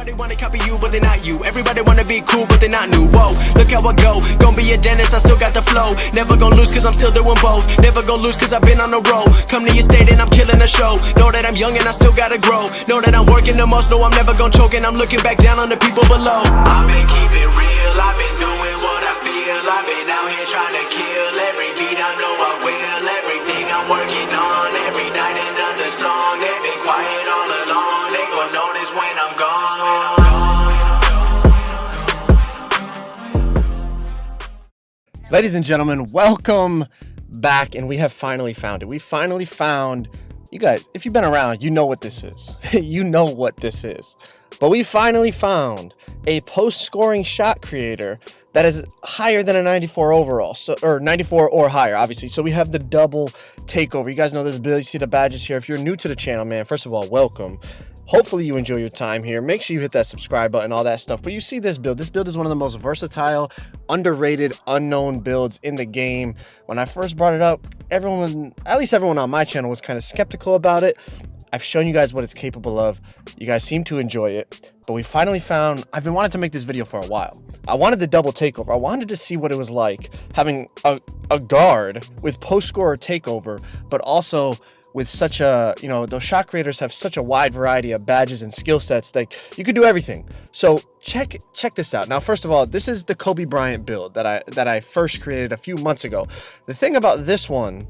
Everybody wanna copy you, but they're not you. Everybody wanna be cool, but they're not new. Whoa, look how I go. Gonna be a dentist, I still got the flow. Never gonna lose cause I'm still doing both. Never gonna lose cause I've been on the road. Come to your state and I'm killing the show. Know that I'm young and I still gotta grow. Know that I'm working the most, know I'm never gonna choke. And I'm looking back down on the people below. I've been keeping real, I've been doing what I feel. I've been out here trying to kill every beat, I know I will. Everything I'm working on, every night another song. They've been quiet all along, they gon' notice when I'm gone. Ladies and gentlemen, welcome back, and we have finally found it. We finally found, you guys, if you've been around, you know what this is. You know what this is. But we finally found a post-scoring shot creator that is higher than a 94 overall, or 94 or higher, obviously. So we have the double takeover. You guys know this build. You see the badges here. If you're new to the channel, man, first of all, welcome. Hopefully you enjoy your time here. Make sure you hit that subscribe button, all that stuff. But you see this build. This build is one of the most versatile, underrated, unknown builds in the game. When I first brought it up, everyone, at least everyone on my channel, was kind of skeptical about it. I've shown you guys what it's capable of. You guys seem to enjoy it. But we finally found, I've been wanting to make this video for a while. I wanted the double takeover. I wanted to see what it was like having a guard with post scorer takeover, but also with such a, you know, those shot creators have such a wide variety of badges and skill sets that you could do everything. So check this out. Now, first of all, this is the Kobe Bryant build that I first created a few months ago. The thing about this one,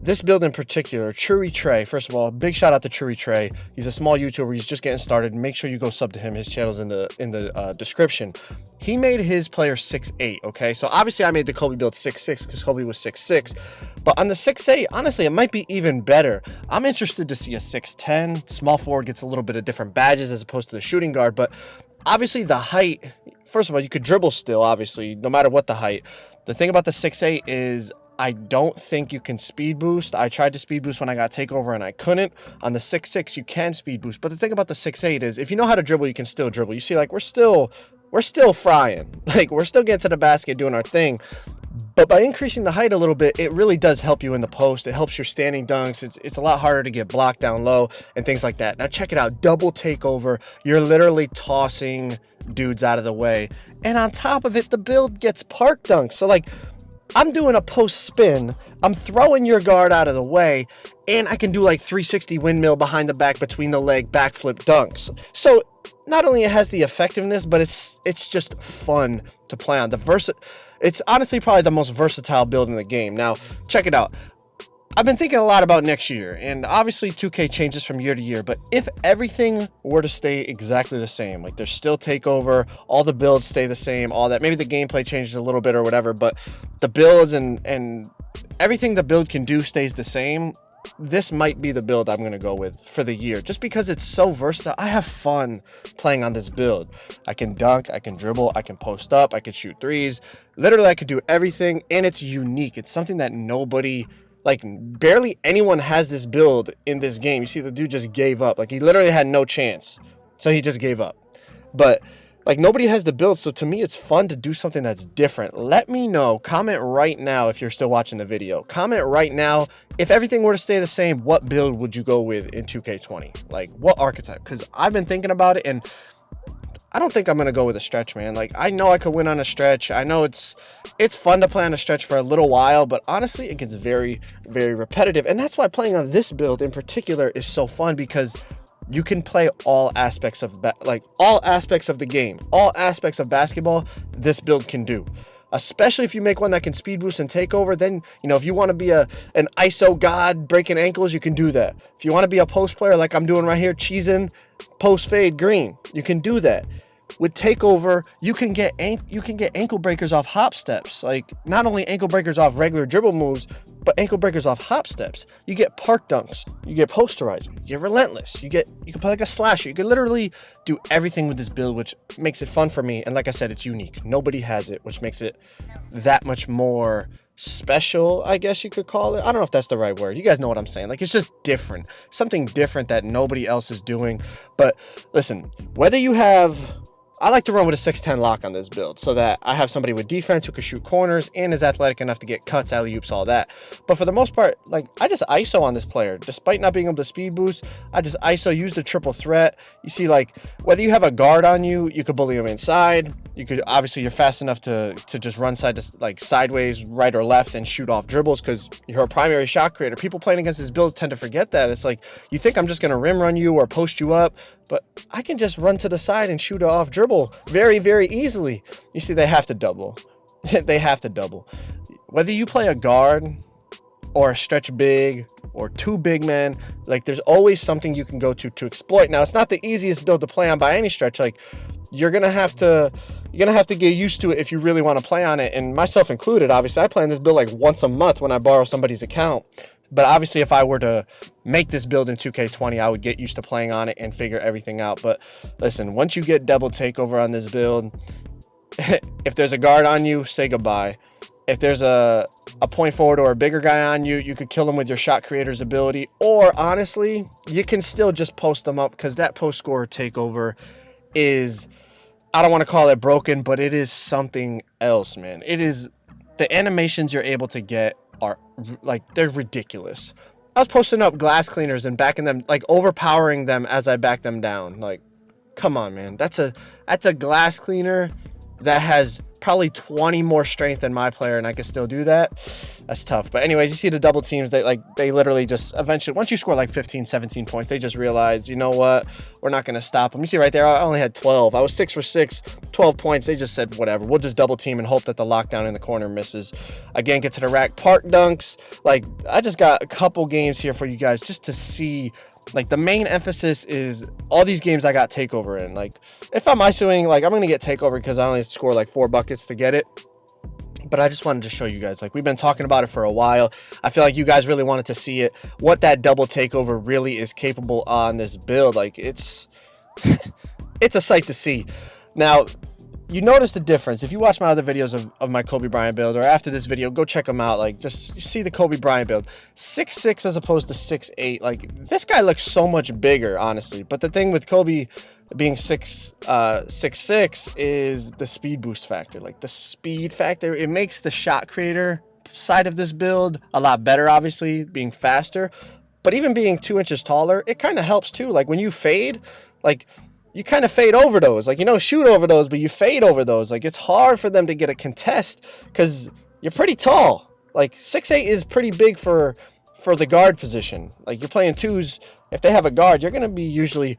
this build in particular, Churi Trey, first of all, big shout out to Churi Trey. He's a small YouTuber. He's just getting started. Make sure you go sub to him. His channel's in the description. He made his player 6'8", okay? So obviously I made the Kobe build 6'6" because Kobe was 6'6". But on the 6'8", honestly, it might be even better. I'm interested to see a 6'10". Small forward gets a little bit of different badges as opposed to the shooting guard. But obviously the height, first of all, you could dribble still, obviously, no matter what the height. The thing about the 6'8" is I don't think you can speed boost. I tried to speed boost when I got takeover and I couldn't. On the 6'6", you can speed boost. But the thing about the 6'8" is if you know how to dribble, you can still dribble. You see, like, we're still frying. Like, we're still getting to the basket doing our thing. But by increasing the height a little bit, it really does help you in the post. It helps your standing dunks. It's a lot harder to get blocked down low and things like that. Now check it out, double takeover. You're literally tossing dudes out of the way. And on top of it, the build gets park dunks. So like, I'm doing a post spin, I'm throwing your guard out of the way, and I can do like 360 windmill behind the back, between the leg, backflip dunks. So not only it has the effectiveness, but it's just fun to play on. It's honestly probably the most versatile build in the game. Now, check it out. I've been thinking a lot about next year, and obviously 2K changes from year to year, but if everything were to stay exactly the same, like there's still takeover, all the builds stay the same, all that, maybe the gameplay changes a little bit or whatever, but the builds and everything the build can do stays the same, this might be the build I'm going to go with for the year, just because it's so versatile. I have fun playing on this build. I can dunk, I can dribble, I can post up, I can shoot threes. Literally, I can do everything, and it's unique. It's something that nobody, like, barely anyone has this build in this game. You see, the dude just gave up. Like, he literally had no chance, so he just gave up. But like, nobody has the build, so to me, it's fun to do something that's different. Let me know. Comment right now if you're still watching the video. Comment right now, if everything were to stay the same, what build would you go with in 2K20? Like, what archetype? Because I've been thinking about it, and I don't think I'm going to go with a stretch, man. Like, I know I could win on a stretch. I know it's fun to play on a stretch for a little while, but honestly, it gets very, very repetitive. And that's why playing on this build in particular is so fun, because you can play all aspects of all aspects of the game, all aspects of basketball. This build can do, especially if you make one that can speed boost and take over. Then, you know, if you want to be an ISO god breaking ankles, you can do that. If you want to be a post player like I'm doing right here, cheesing post fade green, you can do that. With takeover, you can get ankle breakers off hop steps. Like, not only ankle breakers off regular dribble moves, but ankle breakers off hop steps. You get park dunks, you get posterized, you get relentless, you can play like a slasher. You can literally do everything with this build, which makes it fun for me. And like I said, it's unique. Nobody has it, which makes it that much more special, I guess you could call it. I don't know if that's the right word. You guys know what I'm saying. Like, it's just different, something different that nobody else is doing. But listen, whether you have, I like to run with a 6'10 lock on this build so that I have somebody with defense who can shoot corners and is athletic enough to get cuts, alley-oops, all that. But for the most part, like, I just ISO on this player. Despite not being able to speed boost, I just ISO, use the triple threat. You see, like, whether you have a guard on you, you could bully him inside. You could, obviously, you're fast enough to just run sideways, right or left, and shoot off dribbles because you're a primary shot creator. People playing against this build tend to forget that. It's like, you think I'm just going to rim run you or post you up, but I can just run to the side and shoot off dribble very, very easily. You see, they have to double. They have to double. Whether you play a guard or a stretch big or two big men, like, there's always something you can go to exploit. Now, it's not the easiest build to play on by any stretch. Like, you're gonna have to get used to it if you really want to play on it, and myself included. Obviously, I play on this build like once a month when I borrow somebody's account. But obviously, if I were to make this build in 2K20, I would get used to playing on it and figure everything out. But listen, once you get double takeover on this build, if there's a guard on you, say goodbye. If there's a point forward or a bigger guy on you, you could kill him with your shot creator's ability. Or honestly, you can still just post them up, because that post scorer takeover is, I don't want to call it broken, but it is something else, man. It is, the animations you're able to get are like, they're ridiculous. I was posting up glass cleaners and backing them, like overpowering them as I back them down. Like, come on, man. That's a glass cleaner that has probably 20 more strength than my player, and I can still do that. That's tough. But anyways, you see the double teams, they literally just eventually, once you score like 15, 17 points, they just realize, you know what, we're not going to stop them. You see right there, I only had 12. I was 6 for 6, 12 points. They just said, whatever, we'll just double team and hope that the lockdown in the corner misses. Again, get to the rack. Park dunks. Like, I just got a couple games here for you guys just to see. Like, the main emphasis is all these games I got takeover in. Like, if I'm ISOing, like, I'm going to get takeover because I only score like 4 buckets to get it. But I just wanted to show you guys, like, we've been talking about it for a while. I feel like you guys really wanted to see it, what that double takeover really is capable on this build. Like, it's it's a sight to see. Now, you notice the difference. If you watch my other videos of my Kobe Bryant build, or after this video, go check them out. Like, just see the Kobe Bryant build. 6'6" as opposed to 6'8". Like, this guy looks so much bigger, honestly. But the thing with Kobe being 6'6" is the speed boost factor. Like, the speed factor, it makes the shot creator side of this build a lot better, obviously, being faster. But even being 2 inches taller, it kind of helps too. Like, when you fade, like, you kind of fade over those. Like, you know, shoot over those, but you fade over those. Like, it's hard for them to get a contest because you're pretty tall. Like, 6'8" is pretty big for the guard position. Like, you're playing twos. If they have a guard, you're going to be usually,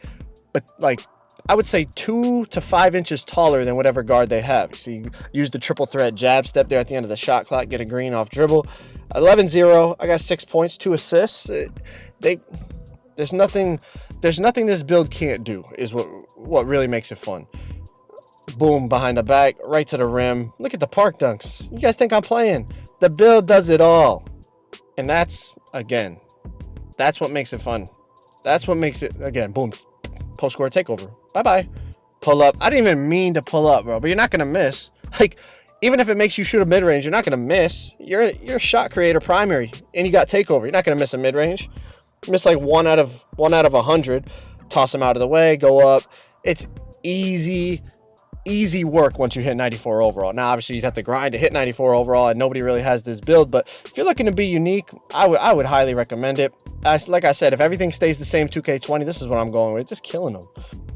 but like, I would say 2 to 5 inches taller than whatever guard they have. So you use the triple threat jab step there at the end of the shot clock, get a green off dribble. 11-0. I got 6 points, 2 assists. There's nothing this build can't do, is what really makes it fun. Boom, behind the back, right to the rim. Look at the park dunks. You guys think I'm playing? The build does it all. And that's what makes it fun. That's what makes it, again, boom, post score takeover. Bye-bye. Pull up. I didn't even mean to pull up, bro, but you're not going to miss. Like, even if it makes you shoot a mid-range, you're not going to miss. You're a shot creator primary, and you got takeover. You're not going to miss a mid-range. Miss like 1 out of 100. Toss them out of the way, go up. It's easy work once you hit 94 overall. Now, obviously, you'd have to grind to hit 94 overall, and nobody really has this build. But if you're looking to be unique, I would highly recommend it. Like I said, if everything stays the same 2K20, this is what I'm going with. Just killing them.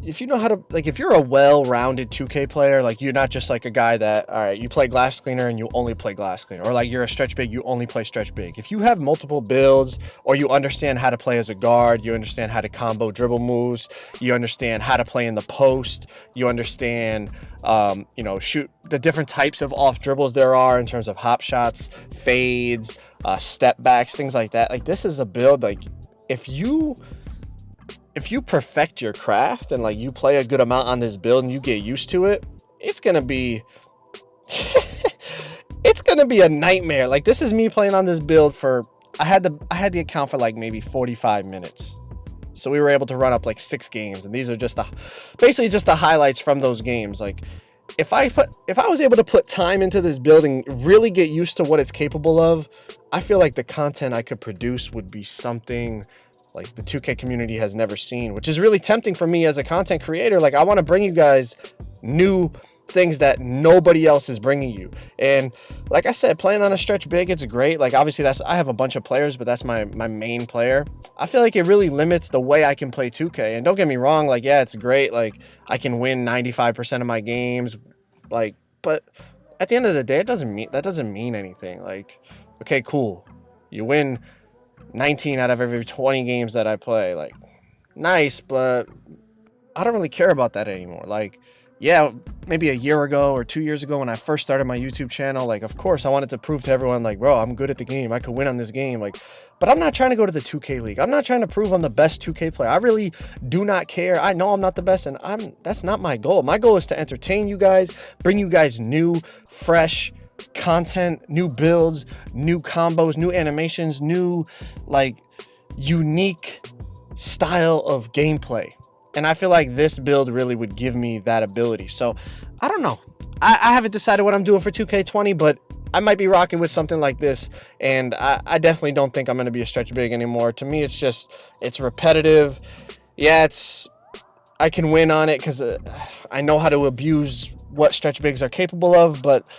If you know how to, like, if you're a well-rounded 2K player, like, you're not just like a guy that, all right, you play glass cleaner and you only play glass cleaner, or like you're a stretch big, you only play stretch big. If you have multiple builds, or you understand how to play as a guard, you understand how to combo dribble moves, you understand how to play in the post, you understand, you know, shoot the different types of off dribbles there are in terms of hop shots, fades, step backs, things like that. Like, this is a build, like, if you perfect your craft and like you play a good amount on this build and you get used to it, it's gonna be it's gonna be a nightmare. Like, this is me playing on this build for, I had the account for like maybe 45 minutes. So we were able to run up like 6 games, and these are just basically just the highlights from those games. Like, if I was able to put time into this build and really get used to what it's capable of, I feel like the content I could produce would be something like the 2K community has never seen, which is really tempting for me as a content creator. Like, I want to bring you guys new things that nobody else is bringing you. And like I said, playing on a stretch big, it's great. Like, obviously I have a bunch of players, but that's my main player. I feel like it really limits the way I can play 2K. And don't get me wrong, like, yeah, it's great. Like, I can win 95% of my games, like, but at the end of the day, that doesn't mean anything. Like, okay, cool, you win 19 out of every 20 games that I play, like, nice, but I don't really care about that anymore. Like, yeah, maybe a year ago or 2 years ago when I first started my YouTube channel, like, of course I wanted to prove to everyone, like, bro, I'm good at the game, I could win on this game. Like, but I'm not trying to go to the 2K league. I'm not trying to prove I'm the best 2K player. I really do not care. I know I'm not the best, and that's not my goal. My goal is to entertain you guys, bring you guys new, fresh content, new builds, new combos, new animations, new, like, unique style of gameplay. And I feel like this build really would give me that ability. So I don't know. I haven't decided what I'm doing for 2K20, but I might be rocking with something like this. And I definitely don't think I'm going to be a stretch big anymore. To me, it's repetitive. Yeah, I can win on it because I know how to abuse what stretch bigs are capable of, but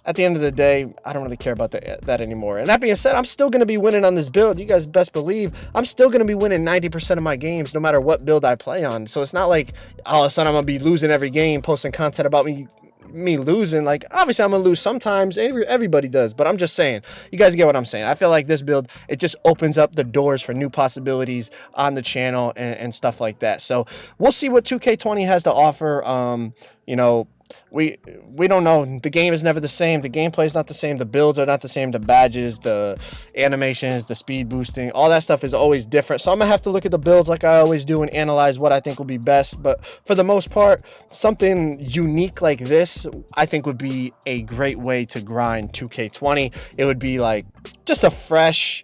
at the end of the day, I don't really care about that anymore. And that being said, I'm still going to be winning on this build. You guys best believe I'm still going to be winning 90% of my games no matter what build I play on. So it's not like all of a sudden I'm going to be losing every game, posting content about me losing. Like, obviously I'm going to lose sometimes. Everybody does. But I'm just saying, you guys get what I'm saying. I feel like this build, it just opens up the doors for new possibilities on the channel and stuff like that. So we'll see what 2K20 has to offer. You know, we don't know. The game is never the same. The gameplay is not the same. The builds are not the same. The badges, the animations, the speed boosting, all that stuff is always different. So I'm gonna have to look at the builds like I always do and analyze what I think will be best. But for the most part, something unique like this, I think, would be a great way to grind 2K20. It would be like just a fresh,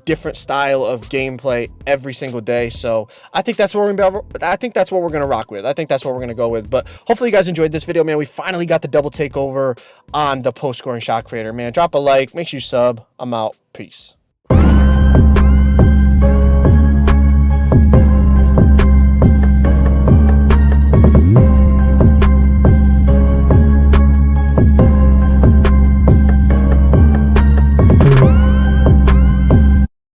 different style of gameplay every single day. So I think that's what we're gonna rock with. I think that's what we're gonna go with. But hopefully you guys enjoyed this video, man. We finally got the double takeover on the post scoring shot creator, man. Drop a like, make sure you sub. I'm out. Peace.